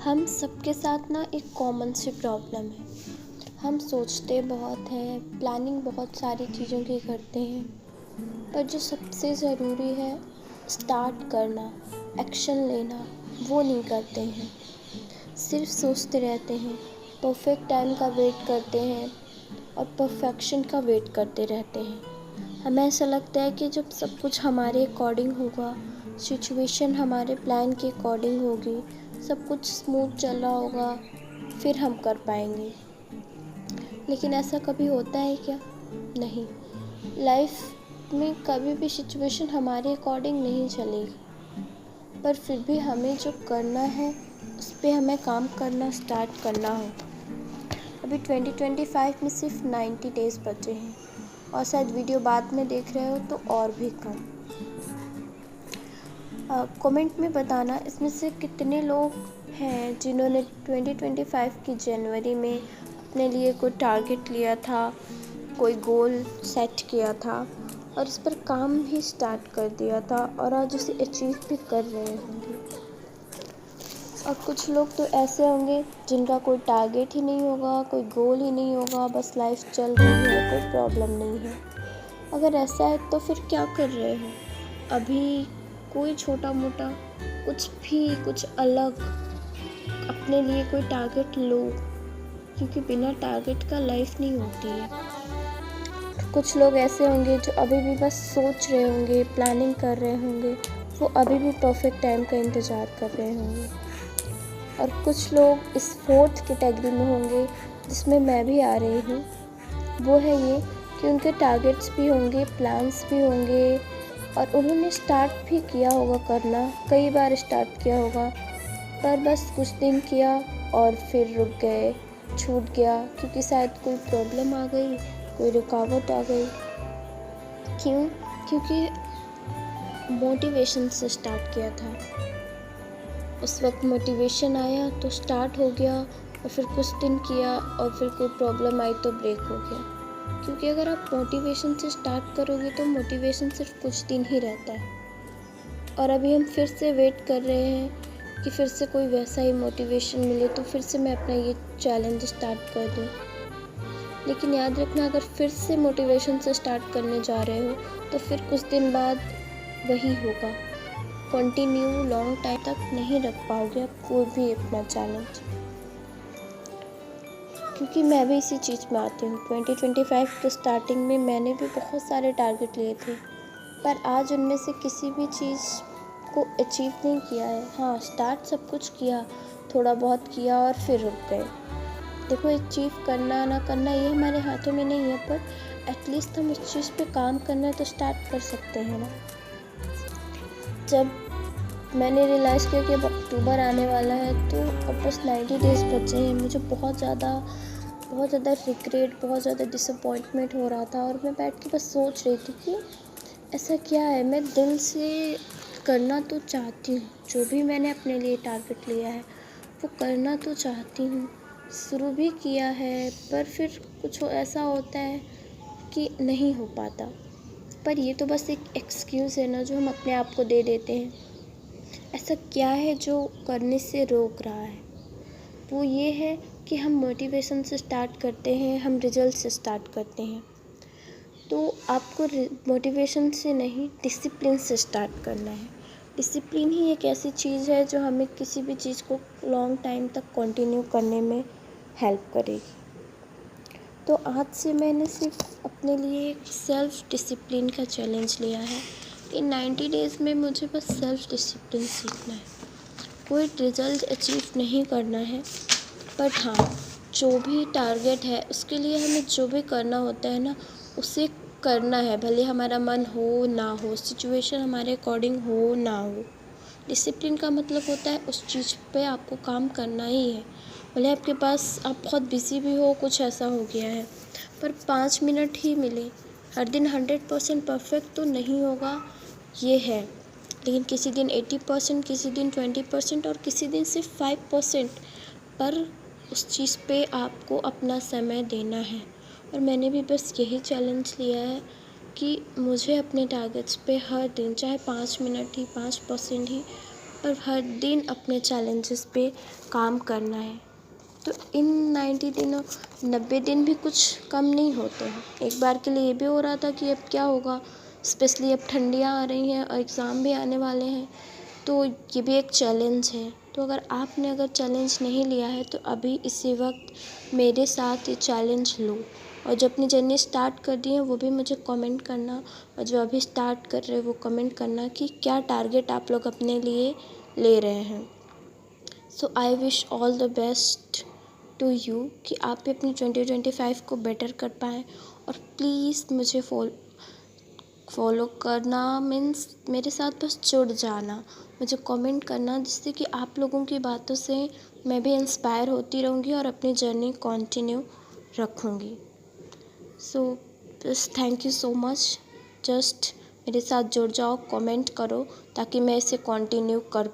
हम सबके साथ ना एक कॉमन सी प्रॉब्लम है। हम सोचते बहुत हैं, प्लानिंग बहुत सारी चीज़ों की करते हैं, पर जो सबसे ज़रूरी है स्टार्ट करना, एक्शन लेना, वो नहीं करते हैं। सिर्फ सोचते रहते हैं, परफेक्ट टाइम का वेट करते हैं और परफेक्शन का वेट करते रहते हैं। हमें ऐसा लगता है कि जब सब कुछ हमारे अकॉर्डिंग होगा, सिचुएशन हमारे प्लान के अकॉर्डिंग होगी, सब कुछ स्मूथ चल रहा होगा, फिर हम कर पाएंगे। लेकिन ऐसा कभी होता है क्या? नहीं। लाइफ में कभी भी सिचुएशन हमारे अकॉर्डिंग नहीं चलेगी, पर फिर भी हमें जो करना है उस पर हमें काम करना स्टार्ट करना हो। अभी 2025 में सिर्फ 90 डेज़ बचे हैं और शायद वीडियो बाद में देख रहे हो तो और भी कम। कमेंट में बताना इसमें से कितने लोग हैं जिन्होंने 2025 की जनवरी में अपने लिए कोई टारगेट लिया था, कोई गोल सेट किया था और इस पर काम भी स्टार्ट कर दिया था और आज उसे अचीव भी कर रहे होंगे। और कुछ लोग तो ऐसे होंगे जिनका कोई टारगेट ही नहीं होगा, कोई गोल ही नहीं होगा, बस लाइफ चल रही है, कोई प्रॉब्लम नहीं है। अगर ऐसा है तो फिर क्या कर रहे हो? अभी कोई छोटा मोटा कुछ अलग अपने लिए कोई टारगेट लो, क्योंकि बिना टारगेट का लाइफ नहीं होती है। कुछ लोग ऐसे होंगे जो अभी भी बस सोच रहे होंगे, प्लानिंग कर रहे होंगे, वो अभी भी परफेक्ट टाइम का इंतज़ार कर रहे होंगे। और कुछ लोग इस फोर्थ कैटेगरी में होंगे जिसमें मैं भी आ रही हूँ। वो है ये कि उनके टारगेट्स भी होंगे, प्लान्स भी होंगे और उन्होंने स्टार्ट भी किया होगा करना, कई बार स्टार्ट किया होगा, पर बस कुछ दिन किया और फिर रुक गए, छूट गया क्योंकि शायद कोई प्रॉब्लम आ गई, कोई रुकावट आ गई। क्यों? क्योंकि मोटिवेशन से स्टार्ट किया था। उस वक्त मोटिवेशन आया तो स्टार्ट हो गया और फिर कुछ दिन किया और फिर कोई प्रॉब्लम आई तो ब्रेक हो गया। क्योंकि अगर आप मोटिवेशन से स्टार्ट करोगे तो मोटिवेशन सिर्फ कुछ दिन ही रहता है और अभी हम फिर से वेट कर रहे हैं कि फिर से कोई वैसा ही मोटिवेशन मिले तो फिर से मैं अपना ये चैलेंज स्टार्ट कर दूँ। लेकिन याद रखना, अगर फिर से मोटिवेशन से स्टार्ट करने जा रहे हो तो फिर कुछ दिन बाद वही होगा। कंटिन्यू लॉन्ग टाइम तक नहीं रख पाओगे आप कोई भी अपना चैलेंज, क्योंकि मैं भी इसी चीज़ में आती हूँ। 2025 के स्टार्टिंग में मैंने भी बहुत सारे टारगेट लिए थे, पर आज उनमें से किसी भी चीज़ को अचीव नहीं किया है। हाँ, स्टार्ट सब कुछ किया, थोड़ा बहुत किया और फिर रुक गए। देखो, अचीव करना ना करना ये हमारे हाथों में नहीं है, पर एटलीस्ट हम उस चीज़ पे काम करना तो स्टार्ट कर सकते हैं ना। जब मैंने रियलाइज़ किया कि अब अक्टूबर आने वाला है तो अब बस 90 डेज़ बचे हैं, मुझे बहुत ज़्यादा रिग्रेट, बहुत ज़्यादा डिसअपॉइंटमेंट हो रहा था और मैं बैठ के बस सोच रही थी कि ऐसा क्या है। मैं दिल से करना तो चाहती हूँ, जो भी मैंने अपने लिए टारगेट लिया है वो करना तो चाहती हूँ, शुरू भी किया है, पर फिर कुछ ऐसा होता है कि नहीं हो पाता। पर ये तो बस एक एक्सक्यूज़ है ना जो हम अपने आप को दे देते हैं। ऐसा क्या है जो करने से रोक रहा है? वो ये है कि हम मोटिवेशन से स्टार्ट करते हैं, हम रिजल्ट से स्टार्ट करते हैं। तो आपको मोटिवेशन से नहीं, डिसिप्लिन से स्टार्ट करना है। डिसिप्लिन ही एक ऐसी चीज़ है जो हमें किसी भी चीज़ को लॉन्ग टाइम तक कंटिन्यू करने में हेल्प करेगी। तो आज से मैंने सिर्फ अपने लिए एक सेल्फ डिसिप्लिन का चैलेंज लिया है कि 90 डेज़ में मुझे बस सेल्फ डिसिप्लिन सीखना है। कोई रिज़ल्ट अचीव नहीं करना है, बट हाँ, जो भी टारगेट है उसके लिए हमें जो भी करना होता है ना उसे करना है, भले हमारा मन हो ना हो, सिचुएशन हमारे अकॉर्डिंग हो ना हो। डिसिप्लिन का मतलब होता है उस चीज़ पे आपको काम करना ही है। भले आपके पास आप बहुत बिज़ी भी हो, कुछ ऐसा हो गया है, पर 5 मिनट ही मिले। हर दिन 100% परफेक्ट तो नहीं होगा, ये है, लेकिन किसी दिन 80%, किसी दिन 20% और किसी दिन सिर्फ 5%, पर उस चीज़ पे आपको अपना समय देना है। और मैंने भी बस यही चैलेंज लिया है कि मुझे अपने टारगेट्स पे हर दिन चाहे 5 मिनट ही, 5% ही और हर दिन अपने चैलेंजेस पे काम करना है। तो इन 90 दिनों 90 दिन भी कुछ कम नहीं होते हैं। एक बार के लिए ये भी हो रहा था कि अब क्या होगा, स्पेशली अब ठंडियाँ आ रही हैं और एग्ज़ाम भी आने वाले हैं, तो ये भी एक चैलेंज है। तो अगर चैलेंज नहीं लिया है तो अभी इसी वक्त मेरे साथ ये चैलेंज लो, और जो अपनी जर्नी स्टार्ट कर दी है वो भी मुझे कमेंट करना, और जो अभी स्टार्ट कर रहे हैं वो कमेंट करना कि क्या टारगेट आप लोग अपने लिए ले रहे हैं। So I wish all the best to you कि आप भी अपनी 2025 को बेटर कर पाएँ। और प्लीज़ मुझे फॉलो करना मीन्स मेरे साथ बस जुड़ जाना, मुझे कमेंट करना, जिससे कि आप लोगों की बातों से मैं भी इंस्पायर होती रहूँगी और अपनी जर्नी कंटिन्यू रखूँगी। सो बस thank you so much. Just मेरे साथ जुड़ जाओ, कमेंट करो ताकि मैं इसे कंटिन्यू कर